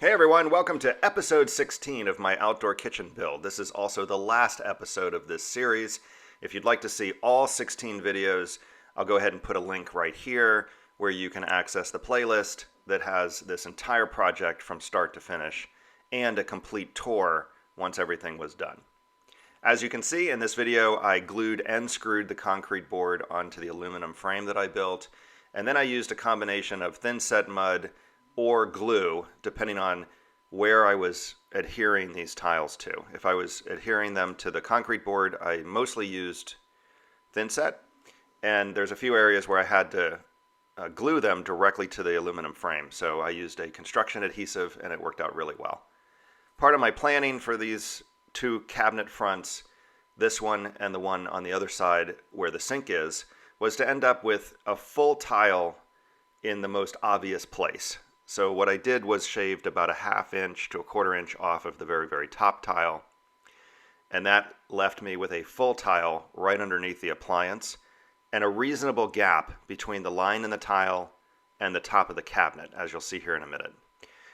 Hey everyone, welcome to episode 16 of my outdoor kitchen build. This is also the last episode of this series. If you'd like to see all 16 videos, I'll go ahead and put a link right here where you can access the playlist that has this entire project from start to finish and a complete tour once everything was done. As you can see in this video, I glued and screwed the concrete board onto the aluminum frame that I built, and then I used a combination of thin set mud or glue, depending on where I was adhering these tiles to. If I was adhering them to the concrete board, I mostly used thin set, and there's a few areas where I had to glue them directly to the aluminum frame. So I used a construction adhesive, and it worked out really well. Part of my planning for these two cabinet fronts, this one and the one on the other side where the sink is, was to end up with a full tile in the most obvious place. So what I did was shaved about a ½ inch to a ¼ inch off of the very, very top tile. And that left me with a full tile right underneath the appliance and a reasonable gap between the line in the tile and the top of the cabinet, as you'll see here in a minute.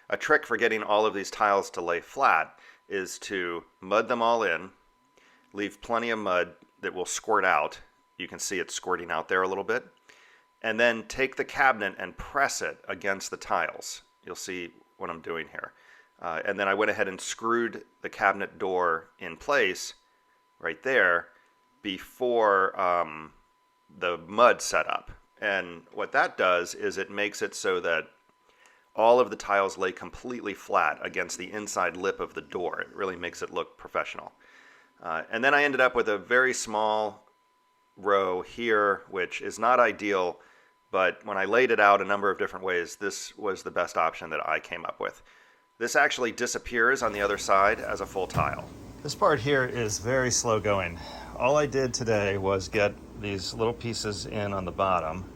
A trick for getting all of these tiles to lay flat is to mud them all in, leave plenty of mud that will squirt out. You can see it squirting out there a little bit. And then take the cabinet and press it against the tiles. You'll see what I'm doing here. And then I went ahead and screwed the cabinet door in place right there before the mud set up. And what that does is it makes it so that all of the tiles lay completely flat against the inside lip of the door. It really makes it look professional. And then I ended up with a very small row here, which is not ideal. But when I laid it out a number of different ways, this was the best option that I came up with. This actually disappears on the other side as a full tile. This part here is very slow going. All I did today was get these little pieces in on the bottom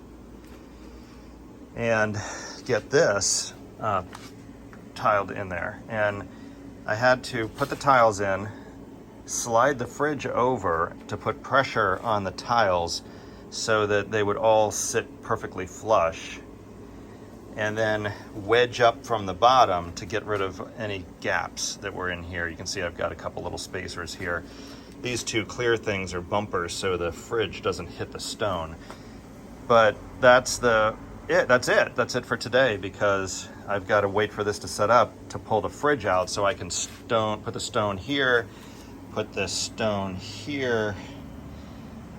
and get this tiled in there. And I had to put the tiles in, slide the fridge over to put pressure on the tiles so that they would all sit perfectly flush, and then wedge up from the bottom to get rid of any gaps that were in here. You can see I've got a couple little spacers here. These two clear things are bumpers so the fridge doesn't hit the stone. But that's it for today, because I've got to wait for this to set up to pull the fridge out so I can put the stone here, put this stone here,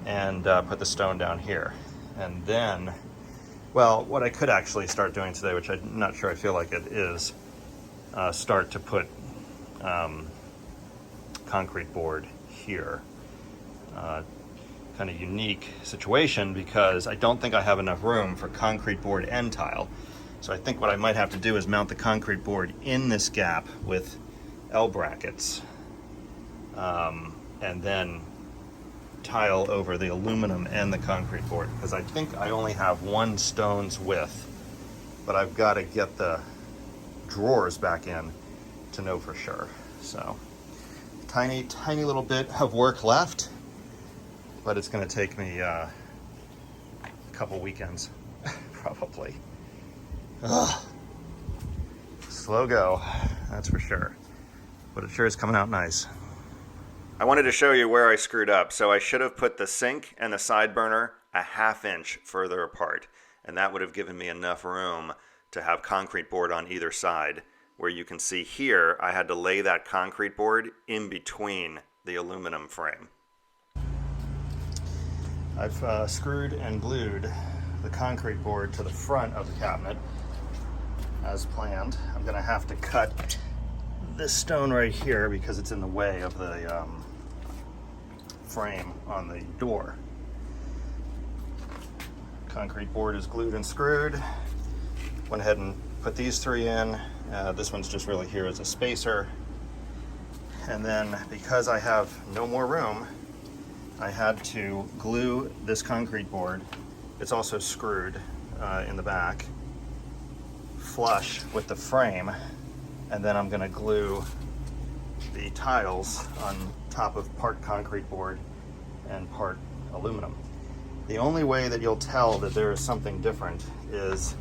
and put the stone down here. And then, well, what I could actually start doing today, which I'm not sure I feel like it is, start to put concrete board here. Kind of unique situation because I don't think I have enough room for concrete board and tile. So I think what I might have to do is mount the concrete board in this gap with L brackets, and then tile over the aluminum and the concrete board, because I think I only have one stone's width, but I've got to get the drawers back in to know for sure. So tiny little bit of work left, but it's going to take me a couple weekends probably. Ugh. Slow go, that's for sure, but it sure is coming out nice. I wanted to show you where I screwed up. So I should have put the sink and the side burner a ½ inch further apart, and that would have given me enough room to have concrete board on either side. Where you can see here, I had to lay that concrete board in between the aluminum frame. I've screwed and glued the concrete board to the front of the cabinet as planned. I'm going to have to cut this stone right here because it's in the way of the frame on the door. Concrete board is glued and screwed. Went ahead and put these three in. This one's just really here as a spacer. And then because I have no more room, I had to glue this concrete board. It's also screwed in the back, flush with the frame. And then I'm going to glue the tiles on top of part concrete board and part aluminum. The only way that you'll tell that there is something different is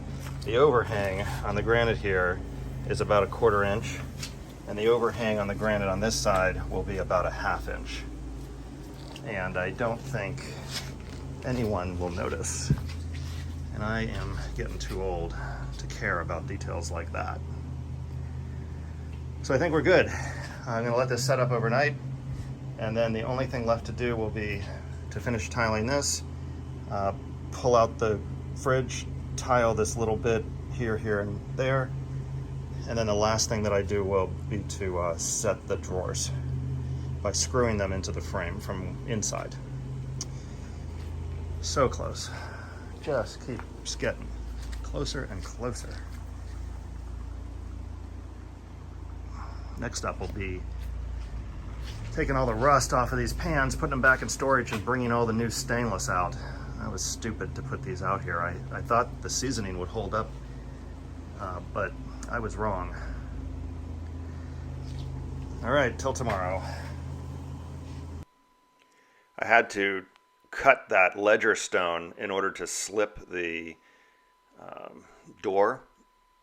the overhang on the granite here is about a 1/4 inch, and the overhang on the granite on this side will be about a 1/2 inch. And I don't think anyone will notice. And I am getting too old to care about details like that. So I think we're good. I'm gonna let this set up overnight, and then the only thing left to do will be to finish tiling this, pull out the fridge, tile this little bit here, here, and there. And then the last thing that I do will be to set the drawers by screwing them into the frame from inside. So close. Just keeps getting closer and closer. Next up will be taking all the rust off of these pans, putting them back in storage, and bringing all the new stainless out. That was stupid to put these out here. I thought the seasoning would hold up, but I was wrong. All right, till tomorrow. I had to cut that ledger stone in order to slip the door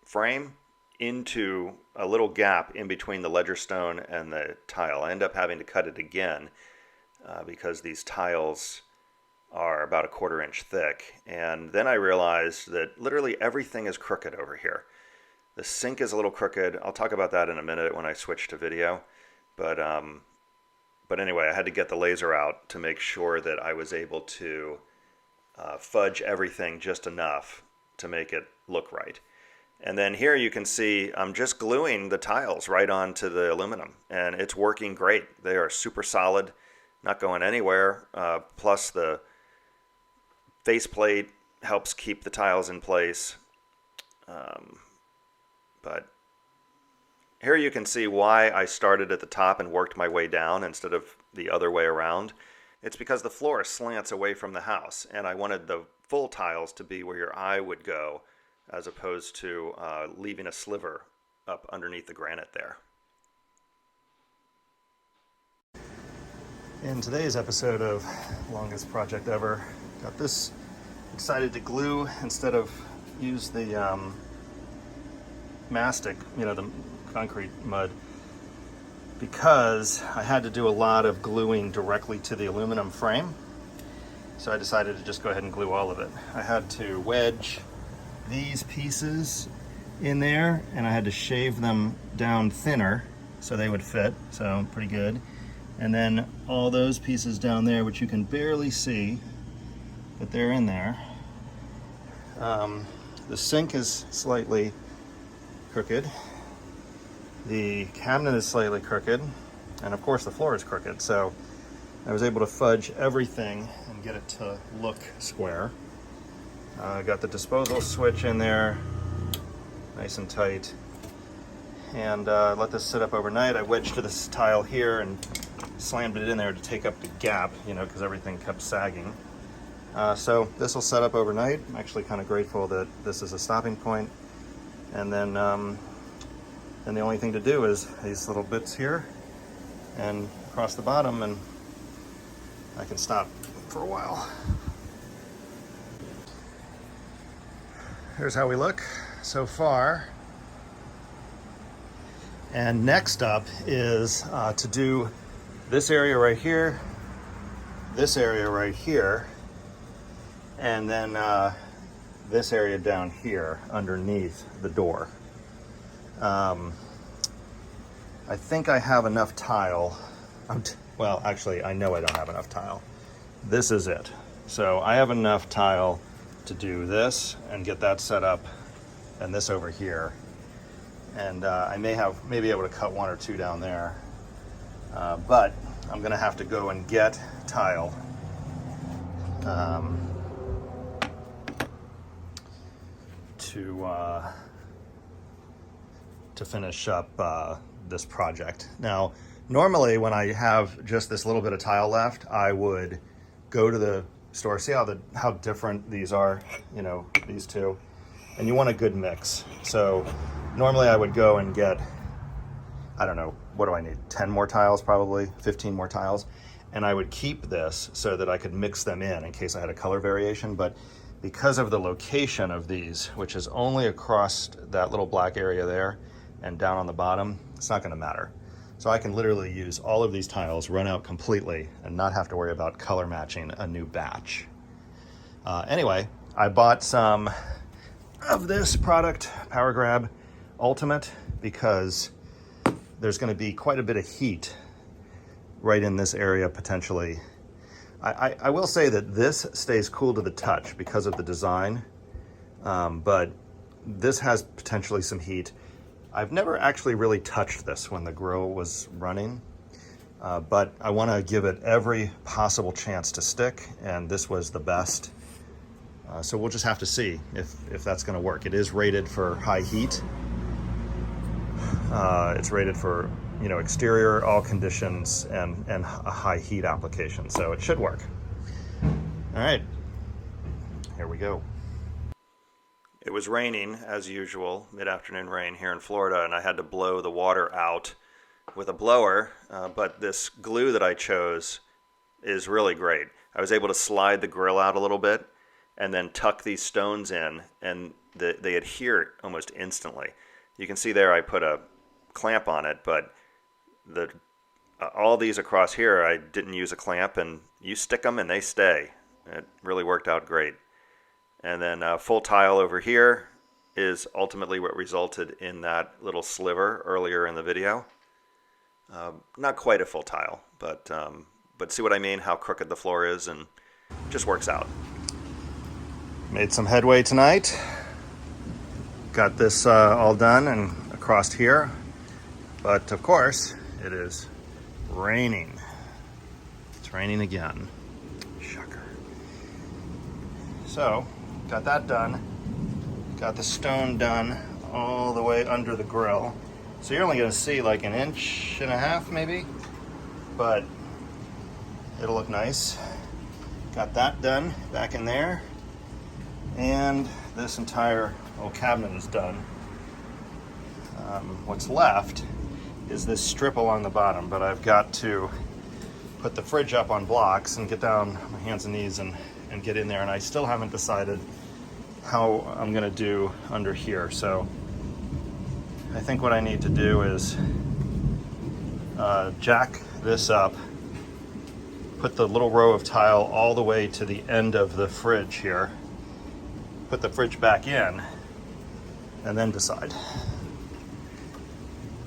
frame into a little gap in between the ledger stone and the tile. I end up having to cut it again because these tiles are about a 1/4 inch thick. And then I realized that literally everything is crooked over here. The sink is a little crooked. I'll talk about that in a minute when I switch to video. But anyway, I had to get the laser out to make sure that I was able to fudge everything just enough to make it look right. And then here you can see I'm just gluing the tiles right onto the aluminum, and it's working great. They are super solid, not going anywhere. Plus the faceplate helps keep the tiles in place. But here you can see why I started at the top and worked my way down instead of the other way around. It's because the floor slants away from the house, and I wanted the full tiles to be where your eye would go, as opposed to leaving a sliver up underneath the granite there. In today's episode of Longest Project Ever, got this decided to glue instead of use the mastic, the concrete mud, because I had to do a lot of gluing directly to the aluminum frame. So I decided to just go ahead and glue all of it. I had to wedge these pieces in there, and I had to shave them down thinner so they would fit, so pretty good. And then all those pieces down there, which you can barely see, but they're in there. The sink is slightly crooked. The cabinet is slightly crooked, and of course the floor is crooked, so I was able to fudge everything and get it to look square. Got the disposal switch in there, nice and tight, and let this sit up overnight. I wedged to this tile here and slammed it in there to take up the gap, because everything kept sagging. So this will set up overnight. I'm actually kind of grateful that this is a stopping point. And then the only thing to do is these little bits here and across the bottom, and I can stop for a while. Here's how we look so far. And next up is to do this area right here, this area right here, and then this area down here underneath the door. I think I have enough tile. Well, actually, I know I don't have enough tile. This is it. So I have enough tile to do this and get that set up, and this over here. And I may be able to cut 1 or 2 down there. But I'm gonna have to go and get tile. To finish up this project. Now, normally when I have just this little bit of tile left, I would go to the store, see how different these are, these two, and you want a good mix. So normally I would go and get, I don't know, what do I need? 10 more tiles, probably 15 more tiles. And I would keep this so that I could mix them in case I had a color variation. But because of the location of these, which is only across that little black area there, and down on the bottom, it's not going to matter. So I can literally use all of these tiles, run out completely, and not have to worry about color matching a new batch. Anyway, I bought some of this product, Power Grab Ultimate, because there's going to be quite a bit of heat right in this area potentially. I will say that this stays cool to the touch because of the design, but this has potentially some heat. I've never actually really touched this when the grill was running, but I want to give it every possible chance to stick, and this was the best. So we'll just have to see if that's going to work. It is rated for high heat. It's rated for, you know, exterior, all conditions, and a high heat application, so it should work. All right, here we go. It was raining, as usual, mid-afternoon rain here in Florida, and I had to blow the water out with a blower, but this glue that I chose is really great. I was able to slide the grill out a little bit and then tuck these stones in, and they adhere almost instantly. You can see there I put a clamp on it, but all these across here I didn't use a clamp, and you stick them and they stay. It really worked out great. And then full tile over here is ultimately what resulted in that little sliver earlier in the video. Not quite a full tile, but see what I mean, how crooked the floor is, and it just works out. Made some headway tonight. Got this all done and across here, but of course it is raining. It's raining again. Shocker. So, got that done. Got the stone done all the way under the grill. So you're only going to see like 1.5 inches maybe, but it'll look nice. Got that done back in there. And this entire old cabinet is done. What's left is this strip along the bottom, but I've got to put the fridge up on blocks and get down on my hands and knees and get in there, and I still haven't decided how I'm going to do under here. So I think what I need to do is jack this up, put the little row of tile all the way to the end of the fridge here, put the fridge back in, and then decide.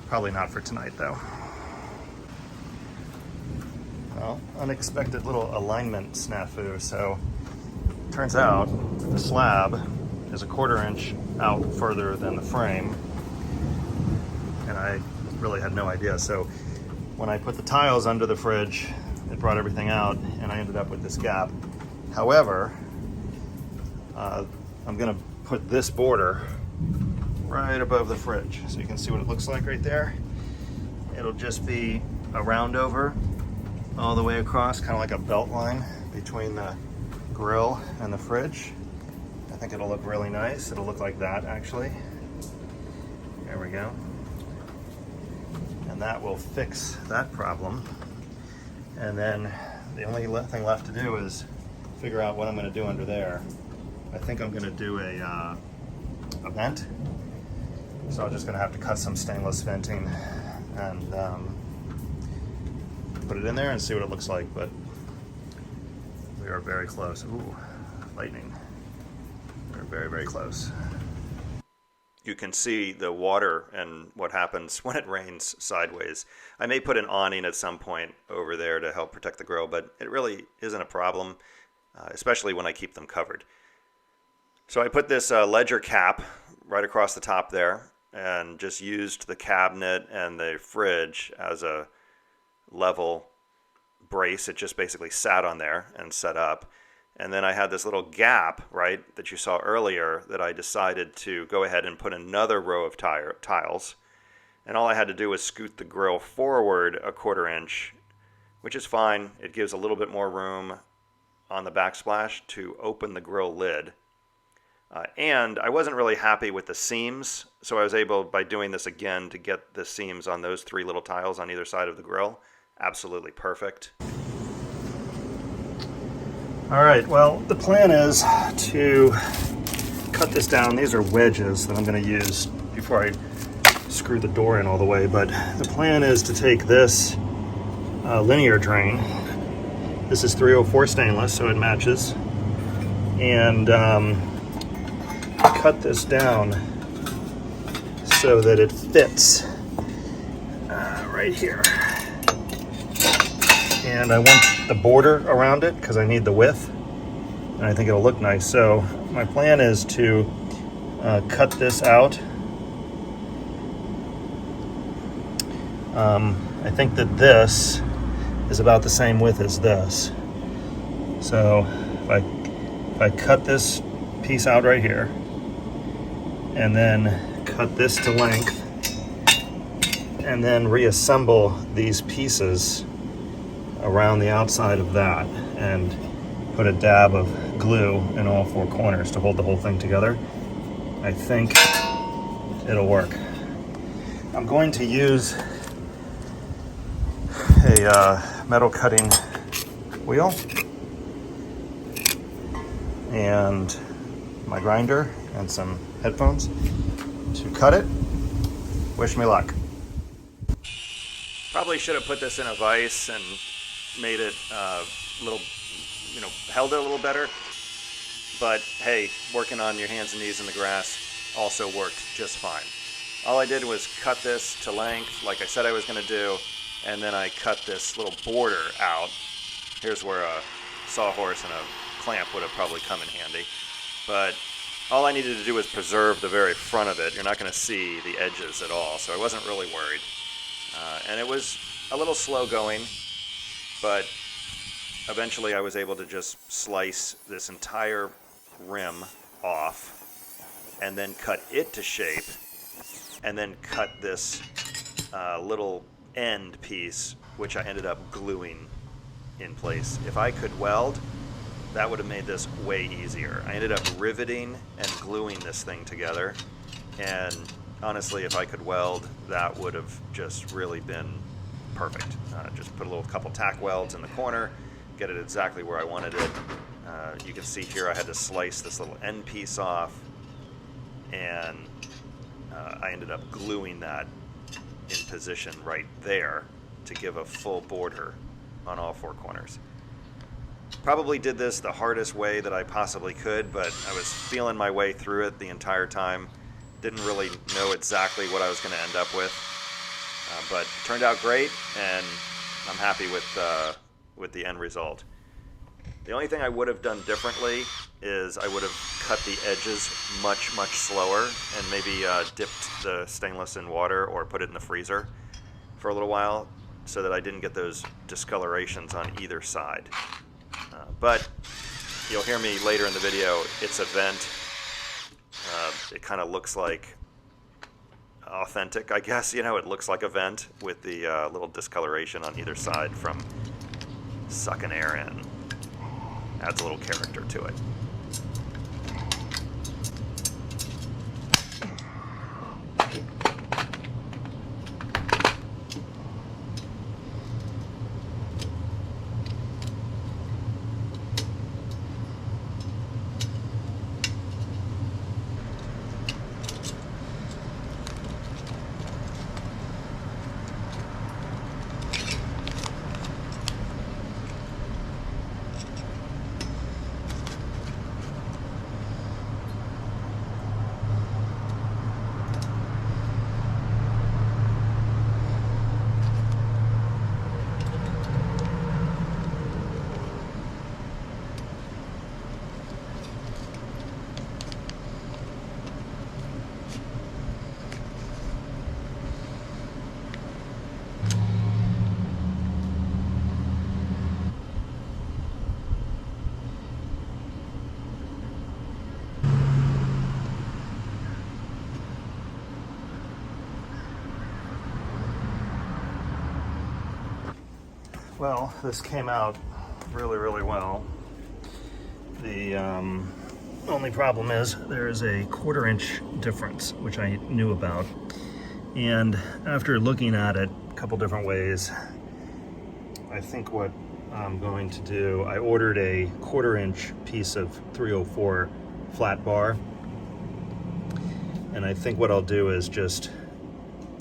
Probably not for tonight though. Well, unexpected little alignment snafu. So turns out the slab is 1/4 inch out further than the frame, and I really had no idea. So when I put the tiles under the fridge, it brought everything out, and I ended up with this gap. However, I'm gonna put this border right above the fridge, so you can see what it looks like right there. It'll just be a round over all the way across, kind of like a belt line between the grill and the fridge. I think it'll look really nice. It'll look like that actually. There we go. And that will fix that problem. And then the only thing left to do is figure out what I'm going to do under there. I think I'm going to do a vent. So I'm just going to have to cut some stainless venting and put it in there and see what it looks like. But we are very close. Ooh, lightning. We're very, very close. You can see the water and what happens when it rains sideways. I may put an awning at some point over there to help protect the grill, but it really isn't a problem, especially when I keep them covered. So I put this ledger cap right across the top there and just used the cabinet and the fridge as a level brace. It just basically sat on there and set up. And then I had this little gap, right, that you saw earlier that I decided to go ahead and put another row of tiles. And all I had to do was scoot the grill forward 1/4 inch, which is fine. It gives a little bit more room on the backsplash to open the grill lid. And I wasn't really happy with the seams, so I was able, by doing this again, to get the seams on those 3 little tiles on either side of the grill. Absolutely perfect. All right, well, the plan is to cut this down. These are wedges that I'm going to use before I screw the door in all the way, but the plan is to take this linear drain. This is 304 stainless, so it matches, and cut this down so that it fits right here. And I want the border around it because I need the width, and I think it'll look nice. So my plan is to cut this out. I think that this is about the same width as this. So if I cut this piece out right here, and then cut this to length, and then reassemble these pieces around the outside of that, and put a dab of glue in all four corners to hold the whole thing together, I think it'll work. I'm going to use a metal cutting wheel and my grinder and some headphones to cut it. Wish me luck. Probably should have put this in a vise and made it a little, held it a little better. But hey, working on your hands and knees in the grass also worked just fine. All I did was cut this to length like I said I was going to do, and then I cut this little border out. Here's where a sawhorse and a clamp would have probably come in handy. But all I needed to do was preserve the very front of it. You're not going to see the edges at all, so I wasn't really worried. And it was a little slow going, but eventually I was able to just slice this entire rim off and then cut it to shape, and then cut this little end piece, which I ended up gluing in place. If I could weld, that would have made this way easier. I ended up riveting and gluing this thing together, and honestly, if I could weld, that would have just really been perfect. Just put a couple tack welds in the corner, get it exactly where I wanted it. You can see here I had to slice this little end piece off, and I ended up gluing that in position right there to give a full border on all four corners. Probably did this the hardest way that I possibly could, but I was feeling my way through it the entire time. Didn't really know exactly what I was going to end up with, but it turned out great, and I'm happy with the end result. The only thing I would have done differently is I would have cut the edges much slower, and maybe dipped the stainless in water or put it in the freezer for a little while so that I didn't get those discolorations on either side. But you'll hear me later in the video, it's a vent. It kind of looks like authentic, I guess. It looks like a vent with the little discoloration on either side from sucking air in. Adds a little character to it. Well, this came out really well. The only problem is there is a 1/4 inch difference, which I knew about. And after looking at it a couple different ways, I think what I'm going to do, I ordered a 1/4 inch piece of 304 flat bar. And I think what I'll do is just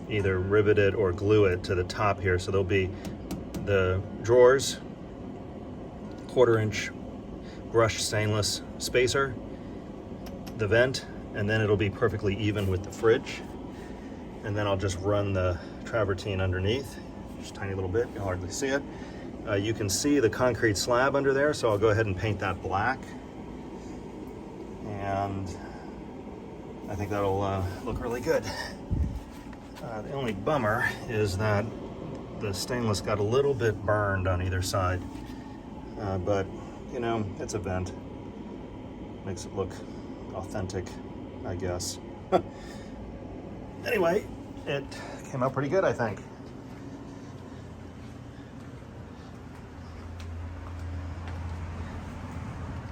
either rivet it or glue it to the top here. So there'll be the drawers, 1/4 inch brushed stainless spacer, the vent, and then it'll be perfectly even with the fridge. And then I'll just run the travertine underneath, just a tiny little bit, you can hardly see it. You can see the concrete slab under there, so I'll go ahead and paint that black. And I think that'll look really good. The only bummer is that the stainless got a little bit burned on either side. But, you know, it's a vent. Makes it look authentic, I guess. Anyway, it came out pretty good, I think.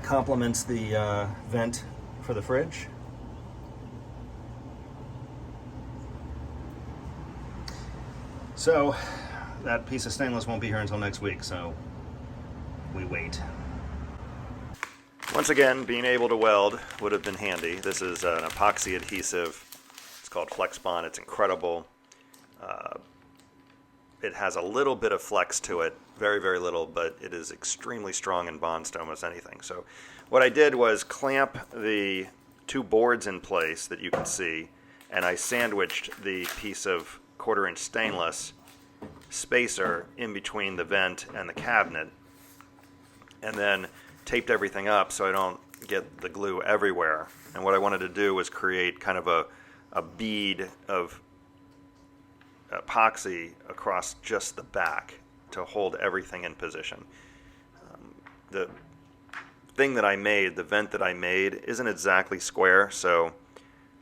Complements the vent for the fridge. So that piece of stainless won't be here until next week, so we wait. Once again, being able to weld would have been handy. This is an epoxy adhesive. It's called Flex Bond. It's incredible. It has a little bit of flex to it, very, very little, but it is extremely strong and bonds to almost anything. So what I did was clamp the 2 boards in place that you can see, and I sandwiched the piece of 1/4 inch stainless spacer in between the vent and the cabinet, and then taped everything up so I don't get the glue everywhere. And what I wanted to do was create kind of a bead of epoxy across just the back to hold everything in position. The thing that I made, the vent that I made, isn't exactly square, so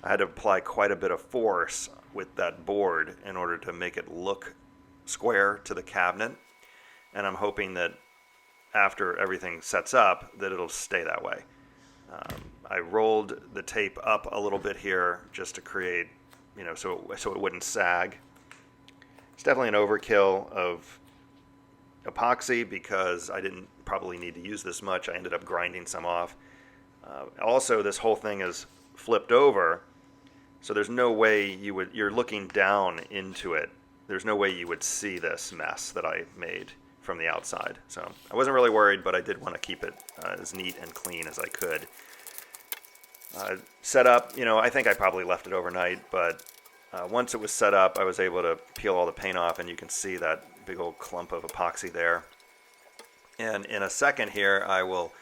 I had to apply quite a bit of force with that board in order to make it look square to the cabinet. And I'm hoping that after everything sets up that it'll stay that way. I rolled the tape up a little bit here just to create, you know, so it wouldn't sag. It's definitely an overkill of epoxy because I didn't probably need to use this much. I ended up grinding some off. Also, this whole thing is flipped over, so there's no way you're looking down into it. There's no way you would see this mess that I made from the outside. So I wasn't really worried, but I did want to keep it as neat and clean as I could. Set up, you know, I think I probably left it overnight, but once it was set up, I was able to peel all the paint off, and you can see that big old clump of epoxy there. And in a second here, I will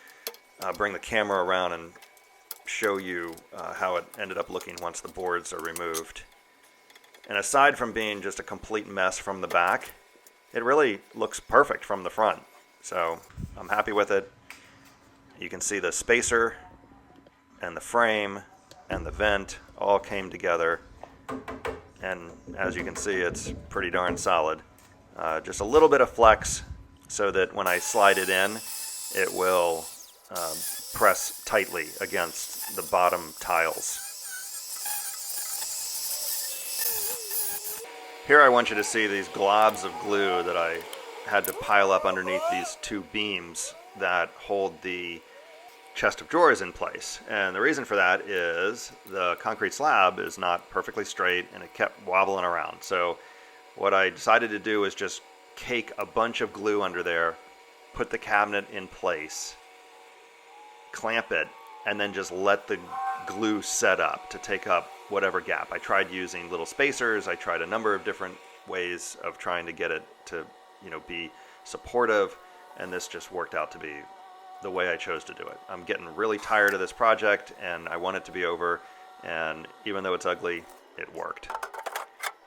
bring the camera around and show you how it ended up looking once the boards are removed. And aside from being just a complete mess from the back, it really looks perfect from the front. So I'm happy with it. You can see the spacer and the frame and the vent all came together. And as you can see, it's pretty darn solid. Just a little bit of flex so that when I slide it in, it will press tightly against the bottom tiles. Here I want you to see these globs of glue that I had to pile up underneath these 2 beams that hold the chest of drawers in place. And the reason for that is the concrete slab is not perfectly straight and it kept wobbling around. So what I decided to do is just cake a bunch of glue under there, put the cabinet in place, clamp it, and then just let the glue set up to take up whatever gap. I tried using little spacers. I tried a number of different ways of trying to get it to, you know, be supportive, and this just worked out to be the way I chose to do it. I'm getting really tired of this project and I want it to be over, and even though it's ugly, it worked.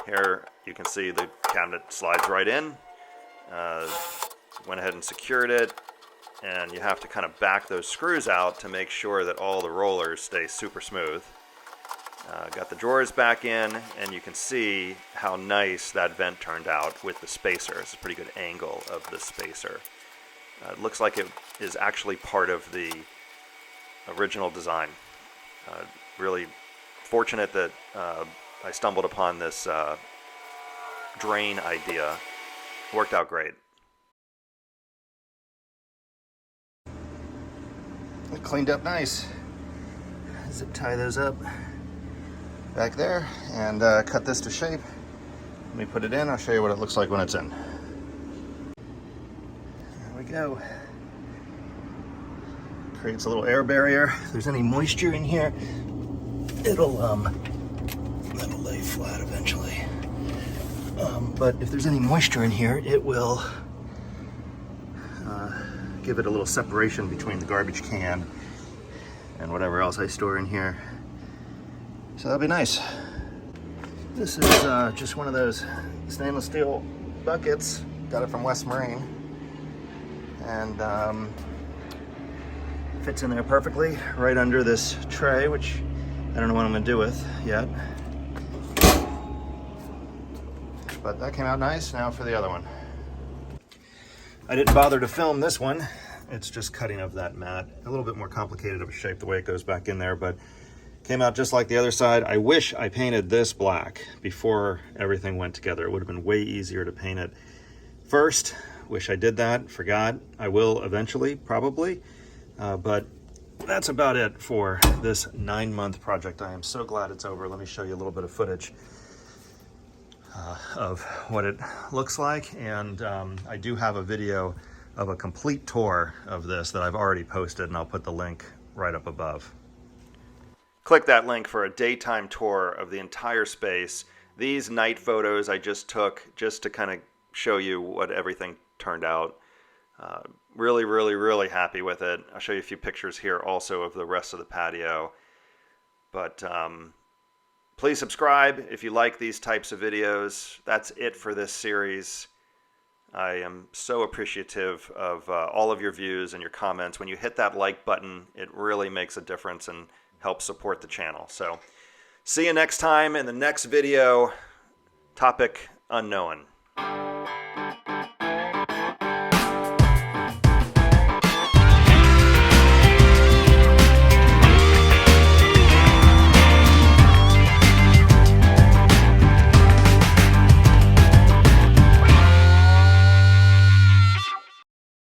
Here you can see the cabinet slides right in. Went ahead and secured it, and you have to kind of back those screws out to make sure that all the rollers stay super smooth. Got the drawers back in, and you can see how nice that vent turned out with the spacer. It's a pretty good angle of the spacer. It looks like it is actually part of the original design. Really fortunate that I stumbled upon this drain idea. Worked out great. It cleaned up nice. Zip tie those up back there and cut this to shape. Let me put it in, I'll show you what it looks like when it's in. There we go. Creates a little air barrier. If there's any moisture in here, it'll lay flat eventually. But if there's any moisture in here, it will give it a little separation between the garbage can and whatever else I store in here. So that'll be nice. This is just one of those stainless steel buckets. Got it from West Marine. And fits in there perfectly right under this tray, which I don't know what I'm gonna do with yet. But that came out nice. Now for the other one. I didn't bother to film this one. It's just cutting of that mat. A little bit more complicated of a shape the way it goes back in there, but came out just like the other side. I wish I painted this black before everything went together. It would have been way easier to paint it first. Wish I did that, forgot. I will eventually, probably. But that's about it for this 9-month project. I am so glad it's over. Let me show you a little bit of footage of what it looks like. And I do have a video of a complete tour of this that I've already posted, and I'll put the link right up above. Click that link for a daytime tour of the entire space. These night photos I just took just to kind of show you what everything turned out. Really, really, really happy with it. I'll show you a few pictures here also of the rest of the patio. But please subscribe if you like these types of videos. That's it for this series. I am so appreciative of all of your views and your comments. When you hit that like button, it really makes a difference and helps support the channel. So see you next time in the next video. Topic unknown.